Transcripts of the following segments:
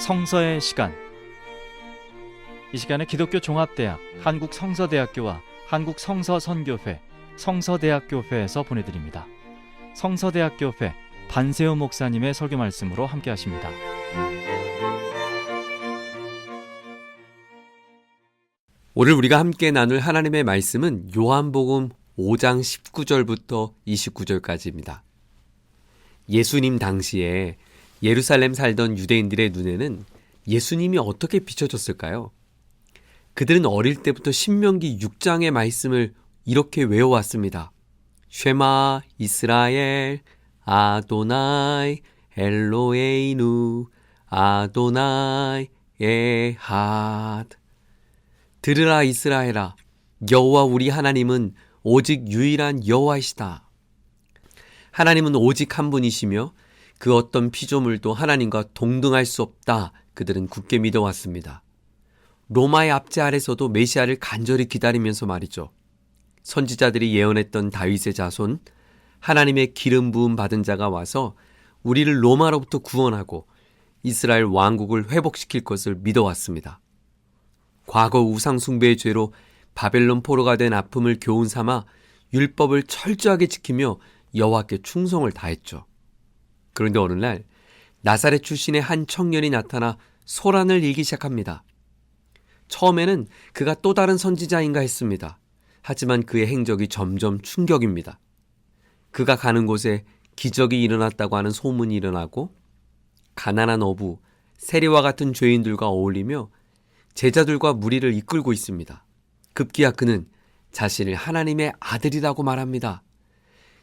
성서의 시간. 이 시간에 기독교 종합대학 한국성서대학교와 한국성서선교회 성서대학교회에서 보내드립니다. 성서대학교회 반세우 목사님의 설교 말씀으로 함께 하십니다. 오늘 우리가 함께 나눌 하나님의 말씀은 요한복음 5장 19절부터 29절까지입니다. 예수님 당시에 예루살렘 살던 유대인들의 눈에는 예수님이 어떻게 비춰졌을까요? 그들은 어릴 때부터 신명기 6장의 말씀을 이렇게 외워왔습니다. 쉐마 이스라엘 아도나이 엘로에이누 아도나이 에하드. 들으라 이스라엘아, 여호와 우리 하나님은 오직 유일한 여호와이시다. 하나님은 오직 한 분이시며 그 어떤 피조물도 하나님과 동등할 수 없다. 그들은 굳게 믿어왔습니다. 로마의 압제 아래서도 메시아를 간절히 기다리면서 말이죠. 선지자들이 예언했던 다윗의 자손, 하나님의 기름 부음 받은 자가 와서 우리를 로마로부터 구원하고 이스라엘 왕국을 회복시킬 것을 믿어왔습니다. 과거 우상 숭배의 죄로 바벨론 포로가 된 아픔을 교훈 삼아 율법을 철저하게 지키며 여호와께 충성을 다했죠. 그런데 어느 날 나사렛 출신의 한 청년이 나타나 소란을 일기 시작합니다. 처음에는 그가 또 다른 선지자인가 했습니다. 하지만 그의 행적이 점점 충격입니다. 그가 가는 곳에 기적이 일어났다고 하는 소문이 일어나고 가난한 어부, 세리와 같은 죄인들과 어울리며 제자들과 무리를 이끌고 있습니다. 급기야 그는 자신을 하나님의 아들이라고 말합니다.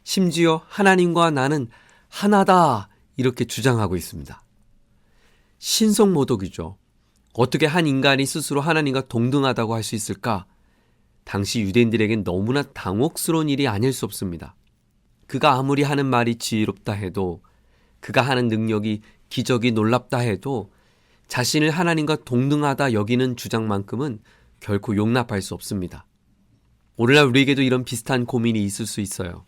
심지어 하나님과 나는 하나다 이렇게 주장하고 있습니다. 신성모독이죠. 어떻게 한 인간이 스스로 하나님과 동등하다고 할 수 있을까? 당시 유대인들에겐 너무나 당혹스러운 일이 아닐 수 없습니다. 그가 아무리 하는 말이 지혜롭다 해도, 그가 하는 능력이 기적이 놀랍다 해도 자신을 하나님과 동등하다 여기는 주장만큼은 결코 용납할 수 없습니다. 오늘날 우리에게도 이런 비슷한 고민이 있을 수 있어요.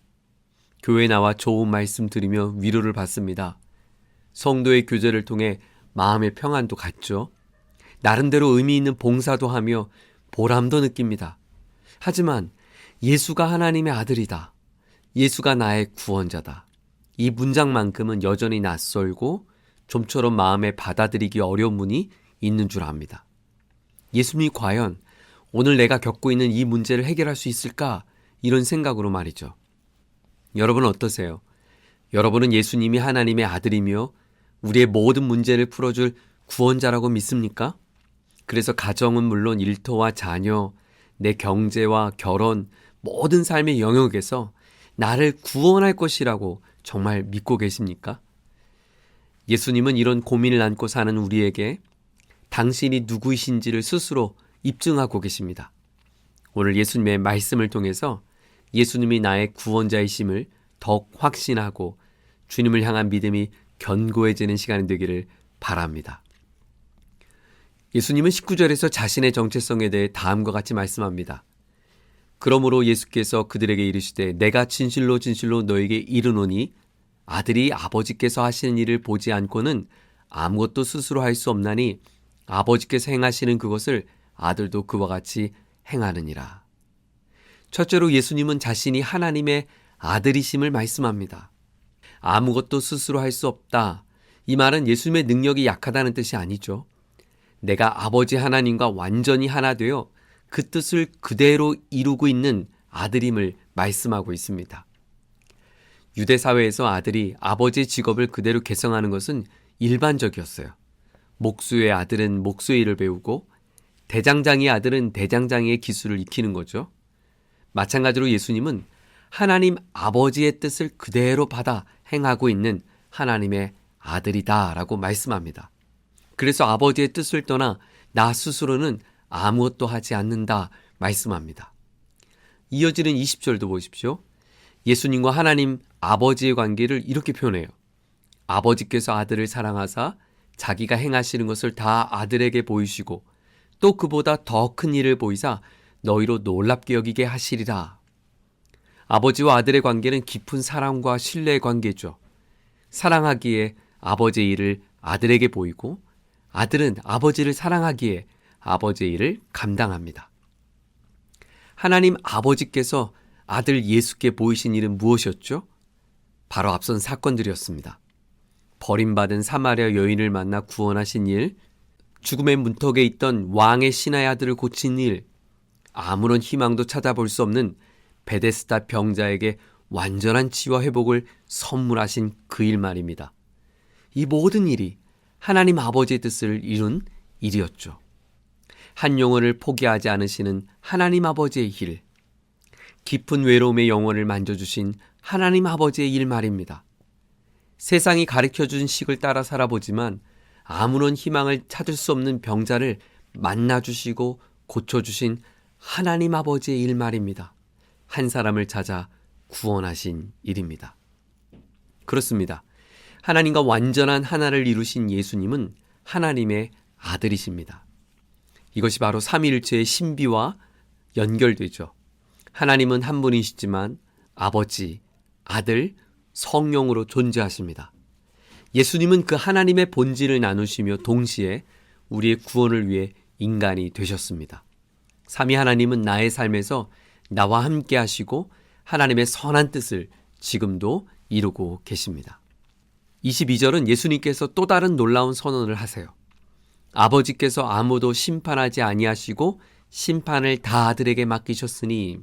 교회에 나와 좋은 말씀 들으며 위로를 받습니다. 성도의 교제를 통해 마음의 평안도 갖죠. 나름대로 의미 있는 봉사도 하며 보람도 느낍니다. 하지만 예수가 하나님의 아들이다. 예수가 나의 구원자다. 이 문장만큼은 여전히 낯설고 좀처럼 마음에 받아들이기 어려운 분이 있는 줄 압니다. 예수님이 과연 오늘 내가 겪고 있는 이 문제를 해결할 수 있을까? 이런 생각으로 말이죠. 여러분은 어떠세요? 여러분은 예수님이 하나님의 아들이며 우리의 모든 문제를 풀어줄 구원자라고 믿습니까? 그래서 가정은 물론 일터와 자녀, 내 경제와 결혼, 모든 삶의 영역에서 나를 구원할 것이라고 정말 믿고 계십니까? 예수님은 이런 고민을 안고 사는 우리에게 당신이 누구이신지를 스스로 입증하고 계십니다. 오늘 예수님의 말씀을 통해서 예수님이 나의 구원자이심을 더욱 확신하고 주님을 향한 믿음이 견고해지는 시간이 되기를 바랍니다. 예수님은 19절에서 자신의 정체성에 대해 다음과 같이 말씀합니다. 그러므로 예수께서 그들에게 이르시되 내가 진실로 진실로 너에게 이르노니 아들이 아버지께서 하시는 일을 보지 않고는 아무것도 스스로 할 수 없나니 아버지께서 행하시는 그것을 아들도 그와 같이 행하느니라. 첫째로 예수님은 자신이 하나님의 아들이심을 말씀합니다. 아무것도 스스로 할 수 없다. 이 말은 예수님의 능력이 약하다는 뜻이 아니죠. 내가 아버지 하나님과 완전히 하나 되어 그 뜻을 그대로 이루고 있는 아들임을 말씀하고 있습니다. 유대 사회에서 아들이 아버지의 직업을 그대로 계승하는 것은 일반적이었어요. 목수의 아들은 목수의 일을 배우고 대장장이의 아들은 대장장이의 기술을 익히는 거죠. 마찬가지로 예수님은 하나님 아버지의 뜻을 그대로 받아 행하고 있는 하나님의 아들이다라고 말씀합니다. 그래서 아버지의 뜻을 떠나 나 스스로는 아무것도 하지 않는다 말씀합니다. 이어지는 20절도 보십시오. 예수님과 하나님 아버지의 관계를 이렇게 표현해요. 아버지께서 아들을 사랑하사 자기가 행하시는 것을 다 아들에게 보이시고 또 그보다 더 큰 일을 보이사 너희로 놀랍게 여기게 하시리라. 아버지와 아들의 관계는 깊은 사랑과 신뢰의 관계죠. 사랑하기에 아버지의 일을 아들에게 보이고 아들은 아버지를 사랑하기에 아버지의 일을 감당합니다. 하나님 아버지께서 아들 예수께 보이신 일은 무엇이었죠? 바로 앞선 사건들이었습니다. 버림받은 사마리아 여인을 만나 구원하신 일, 죽음의 문턱에 있던 왕의 신하의 아들을 고친 일, 아무런 희망도 찾아볼 수 없는 베데스다 병자에게 완전한 치유와 회복을 선물하신 그 일 말입니다. 이 모든 일이 하나님 아버지의 뜻을 이룬 일이었죠. 한 영혼을 포기하지 않으시는 하나님 아버지의 일, 깊은 외로움의 영혼을 만져주신 하나님 아버지의 일 말입니다. 세상이 가르쳐준 식을 따라 살아보지만 아무런 희망을 찾을 수 없는 병자를 만나주시고 고쳐주신 하나님 아버지의 일 말입니다. 한 사람을 찾아 구원하신 일입니다. 그렇습니다. 하나님과 완전한 하나를 이루신 예수님은 하나님의 아들이십니다. 이것이 바로 삼위일체의 신비와 연결되죠. 하나님은 한 분이시지만 아버지, 아들, 성령으로 존재하십니다. 예수님은 그 하나님의 본질을 나누시며 동시에 우리의 구원을 위해 인간이 되셨습니다. 삼위 하나님은 나의 삶에서 나와 함께 하시고 하나님의 선한 뜻을 지금도 이루고 계십니다. 22절은 예수님께서 또 다른 놀라운 선언을 하세요. 아버지께서 아무도 심판하지 아니하시고 심판을 다 아들에게 맡기셨으니.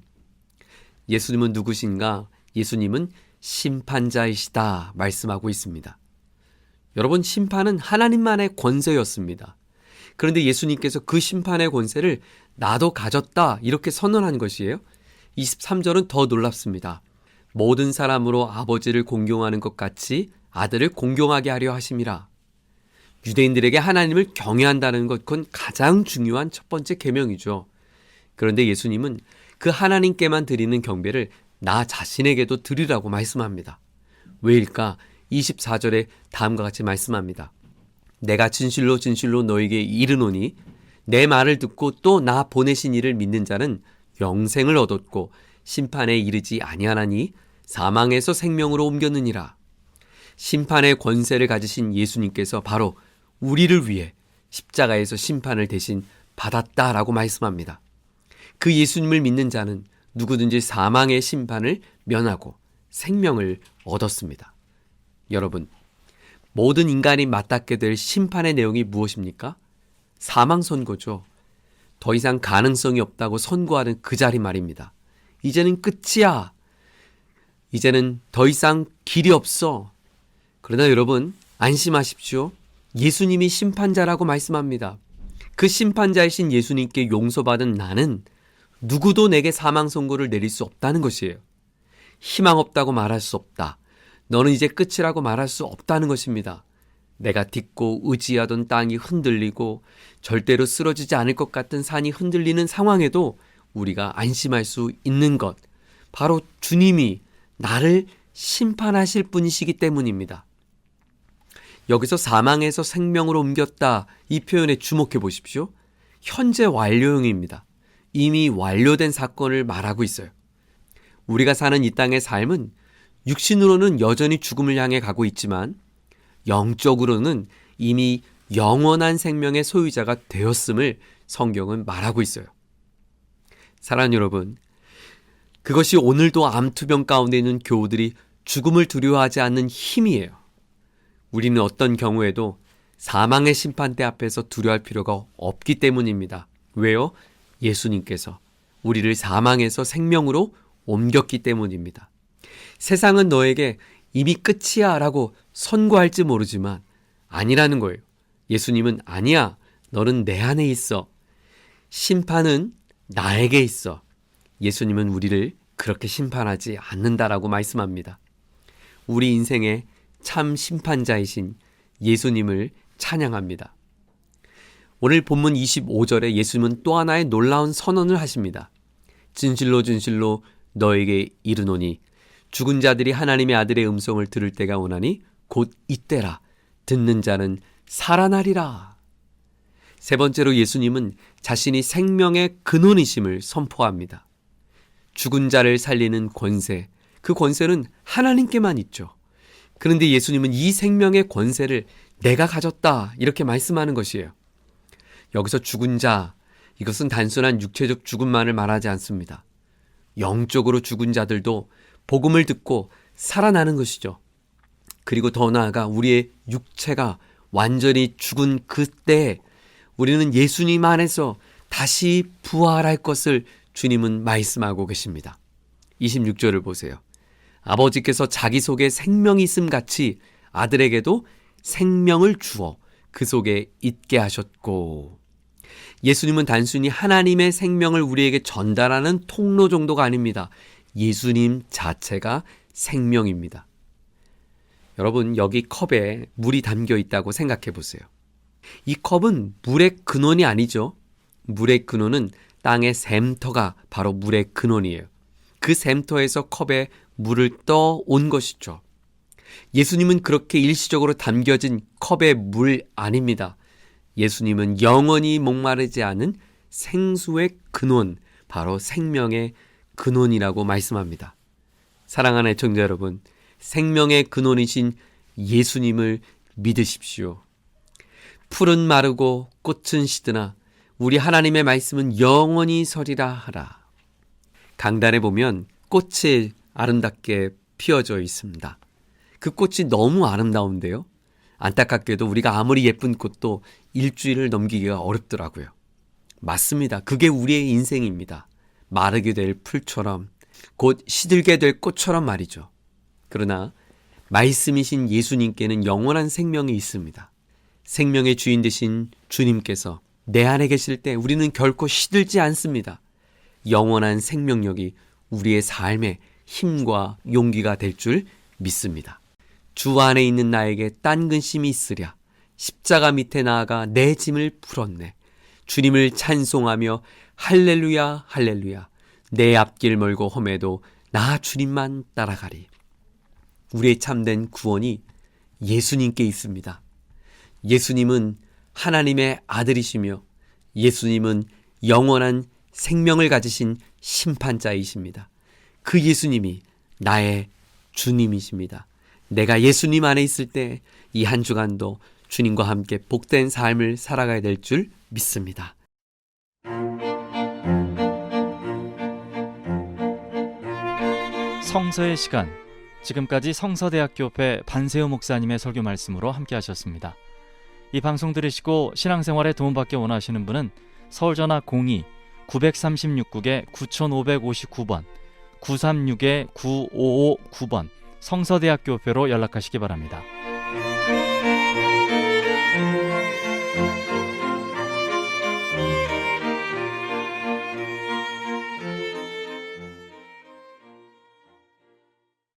예수님은 누구신가? 예수님은 심판자이시다 말씀하고 있습니다. 여러분, 심판은 하나님만의 권세였습니다. 그런데 예수님께서 그 심판의 권세를 나도 가졌다 이렇게 선언한 것이에요. 23절은 더 놀랍습니다. 모든 사람으로 아버지를 공경하는 것 같이 아들을 공경하게 하려 하심이라. 유대인들에게 하나님을 경외한다는 것, 그건 가장 중요한 첫 번째 계명이죠. 그런데 예수님은 그 하나님께만 드리는 경배를 나 자신에게도 드리라고 말씀합니다. 왜일까? 24절에 다음과 같이 말씀합니다. 내가 진실로 진실로 너에게 이르노니 내 말을 듣고 또 나 보내신 이를 믿는 자는 영생을 얻었고 심판에 이르지 아니하나니 사망에서 생명으로 옮겼느니라. 심판의 권세를 가지신 예수님께서 바로 우리를 위해 십자가에서 심판을 대신 받았다라고 말씀합니다. 그 예수님을 믿는 자는 누구든지 사망의 심판을 면하고 생명을 얻었습니다. 여러분, 모든 인간이 맞닿게 될 심판의 내용이 무엇입니까? 사망 선고죠. 더 이상 가능성이 없다고 선고하는 그 자리 말입니다. 이제는 끝이야. 이제는 더 이상 길이 없어. 그러나 여러분, 안심하십시오. 예수님이 심판자라고 말씀합니다. 그 심판자이신 예수님께 용서받은 나는 누구도 내게 사망 선고를 내릴 수 없다는 것이에요. 희망 없다고 말할 수 없다. 너는 이제 끝이라고 말할 수 없다는 것입니다. 내가 딛고 의지하던 땅이 흔들리고 절대로 쓰러지지 않을 것 같은 산이 흔들리는 상황에도 우리가 안심할 수 있는 것, 바로 주님이 나를 심판하실 분이시기 때문입니다. 여기서 사망에서 생명으로 옮겼다, 이 표현에 주목해 보십시오. 현재 완료형입니다. 이미 완료된 사건을 말하고 있어요. 우리가 사는 이 땅의 삶은 육신으로는 여전히 죽음을 향해 가고 있지만 영적으로는 이미 영원한 생명의 소유자가 되었음을 성경은 말하고 있어요. 사랑하는 여러분, 그것이 오늘도 암투병 가운데 있는 교우들이 죽음을 두려워하지 않는 힘이에요. 우리는 어떤 경우에도 사망의 심판대 앞에서 두려워할 필요가 없기 때문입니다. 왜요? 예수님께서 우리를 사망에서 생명으로 옮겼기 때문입니다. 세상은 너에게 이미 끝이야 라고 선고할지 모르지만 아니라는 거예요. 예수님은 아니야, 너는 내 안에 있어. 심판은 나에게 있어. 예수님은 우리를 그렇게 심판하지 않는다라고 말씀합니다. 우리 인생의 참 심판자이신 예수님을 찬양합니다. 오늘 본문 25절에 예수님은 또 하나의 놀라운 선언을 하십니다. 진실로 진실로 너에게 이르노니 죽은 자들이 하나님의 아들의 음성을 들을 때가 오나니 곧 이때라. 듣는 자는 살아나리라. 세 번째로 예수님은 자신이 생명의 근원이심을 선포합니다. 죽은 자를 살리는 권세, 그 권세는 하나님께만 있죠. 그런데 예수님은 이 생명의 권세를 내가 가졌다 이렇게 말씀하는 것이에요. 여기서 죽은 자, 이것은 단순한 육체적 죽음만을 말하지 않습니다. 영적으로 죽은 자들도 복음을 듣고 살아나는 것이죠. 그리고 더 나아가 우리의 육체가 완전히 죽은 그때 우리는 예수님 안에서 다시 부활할 것을 주님은 말씀하고 계십니다. 26절을 보세요. 아버지께서 자기 속에 생명이 있음 같이 아들에게도 생명을 주어 그 속에 있게 하셨고, 예수님은 단순히 하나님의 생명을 우리에게 전달하는 통로 정도가 아닙니다. 예수님 자체가 생명입니다. 여러분, 여기 컵에 물이 담겨 있다고 생각해 보세요. 이 컵은 물의 근원이 아니죠. 물의 근원은 땅의 샘터가 바로 물의 근원이에요. 그 샘터에서 컵에 물을 떠온 것이죠. 예수님은 그렇게 일시적으로 담겨진 컵의 물 아닙니다. 예수님은 영원히 목마르지 않은 생수의 근원, 바로 생명의 근원이라고 말씀합니다. 사랑하는 애청자 여러분, 생명의 근원이신 예수님을 믿으십시오. 풀은 마르고 꽃은 시드나 우리 하나님의 말씀은 영원히 서리라 하라. 강단에 보면 꽃이 아름답게 피어져 있습니다. 그 꽃이 너무 아름다운데요. 안타깝게도 우리가 아무리 예쁜 꽃도 일주일을 넘기기가 어렵더라고요. 맞습니다. 그게 우리의 인생입니다. 마르게 될 풀처럼, 곧 시들게 될 꽃처럼 말이죠. 그러나 말씀이신 예수님께는 영원한 생명이 있습니다. 생명의 주인 되신 주님께서 내 안에 계실 때 우리는 결코 시들지 않습니다. 영원한 생명력이 우리의 삶의 힘과 용기가 될 줄 믿습니다. 주 안에 있는 나에게 딴 근심이 있으랴. 십자가 밑에 나아가 내 짐을 풀었네. 주님을 찬송하며 할렐루야 할렐루야. 내 앞길 멀고 험해도 나 주님만 따라가리. 우리의 참된 구원이 예수님께 있습니다. 예수님은 하나님의 아들이시며 예수님은 영원한 생명을 가지신 심판자이십니다. 그 예수님이 나의 주님이십니다. 내가 예수님 안에 있을 때 이 한 주간도 주님과 함께 복된 삶을 살아가야 될 줄 믿습니다. 성서의 시간, 지금까지 성서대학교회 반세우 목사님의 설교 말씀으로 함께 하셨습니다. 이 방송 들으시고 신앙생활에 도움받기 원하시는 분은 서울전화 02-936국에 9559번 936-9559번 성서대학교회로 연락하시기 바랍니다.